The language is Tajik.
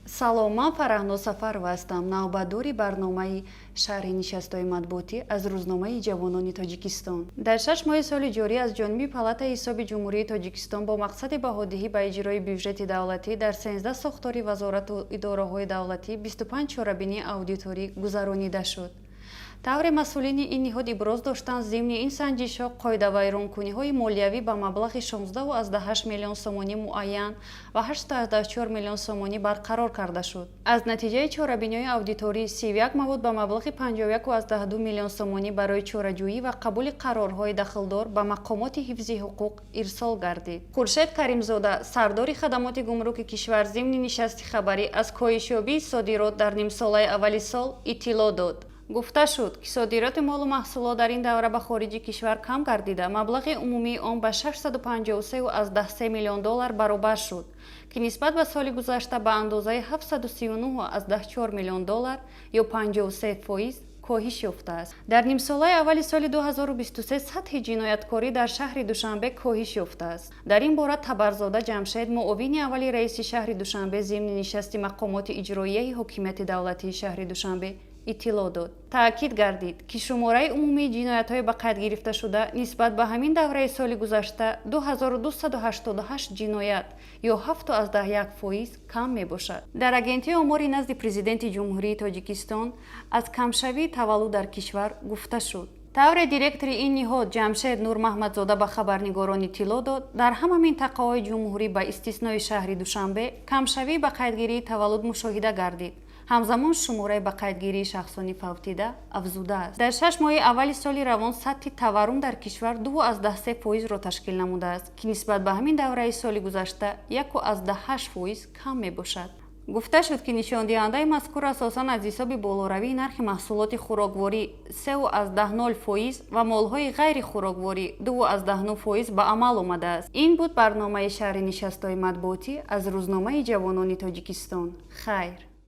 салом, ман Фараҳнур Сафарова ҳастам. Навбатдори барномаи шарҳи нишастҳои матбуотӣ аз рӯзномаи ҷавонони Тоҷикистон. Дар 6 моҳи соли ҷорӣ аз ҷониби Палатаи ҳисоби ҷумҳурии Тоҷикистон бо мақсади баҳодиҳӣ ба иҷрои бюҷети давлатӣ дар 13 сохтори вазорату идораҳои давлатӣ 25 чорабинии аудиторӣ гузаронида шуд. тавре масъулини ин ниҳод иброз доштанд зимни ин санҷишҳо қоидавайронкуниҳои молиявӣ ба маблағи 16,8 миллион сомонӣ муайян ва 8,4 миллион сомонӣ барқарор карда шуд. аз натиҷаи чорабиниҳои аудиторӣ 31 мавод ба маблағи 51,2 миллион сомонӣ барои чораҷӯӣ ва қабули қарорҳои дахлдор ба мақомоти ҳифзи ҳуқуқ ирсол гардид. Хуршед Каримзода, сардори хадамоти гумруки кишвар, зимни нишасти хабарӣ аз коҳишёбии содирот дар нимсолаи аввали сол иттилоъ дод. гуфта шуд, ки содироти молу маҳсулот дар ин давра ба хориҷи кишвар кам гардида, маблағи умумии он ба 653,3 миллион доллар баробар шуд, ки нисбат ба соли гузашта ба андозаи 739,4 миллион доллар ё 53% коҳиш ёфтааст. дар нимсолаи аввали соли 2023 сатҳи ҷинояткорӣ дар шаҳри Душанбе коҳиш ёфтааст. дар ин бора Табарзода Ҷамшед, муовини аввали раиси шаҳри Душанбе, зимни нишасти мақомоти иҷроияи ҳокимияти давлатии шаҳри Душанбе иттилоъ дод. таъкид гардид, ки шумораи умумии ҷиноятҳои ба қайд гирифташуда нисбат ба ҳамин давраи соли гузашта 2288 ҷиноят ё 7,1% кам мебошад. дар агентии омори назди президенти ҷумҳурии Тоҷикистон аз камшавии таваллуд дар кишвар гуфта шуд. тавре директори ин ниҳод Ҷамшед Нурмаҳмадзода ба хабарнигорон иттилоъ дод, дар ҳама минтақаҳои ҷумҳурӣ ба истиснои шаҳри Душанбе камшавии ба қайдгирии таваллуд мушоҳида гардид. ҳамзамон шумораи ба қайдгирии шахсони фавтида афзудааст. дар 6 моҳи аввали соли равон сатҳи таваррум дар кишвар 2,3%-ро ташкил намудааст, ки нисбат ба ҳамин давраи соли гузашта 1,8% кам мебошад. гуфта шуд, ки нишондиҳандаи мазкур асосан аз ҳисоби болоравии нархи маҳсулоти хӯрокворӣ 3,0% ва молҳои ғайри хӯрокворӣ 2,9% ба амал омадааст. ин буд барномаи шарҳи нишастҳои матбуотӣ аз рӯзномаи ҷавонони Тоҷикистон. хайр.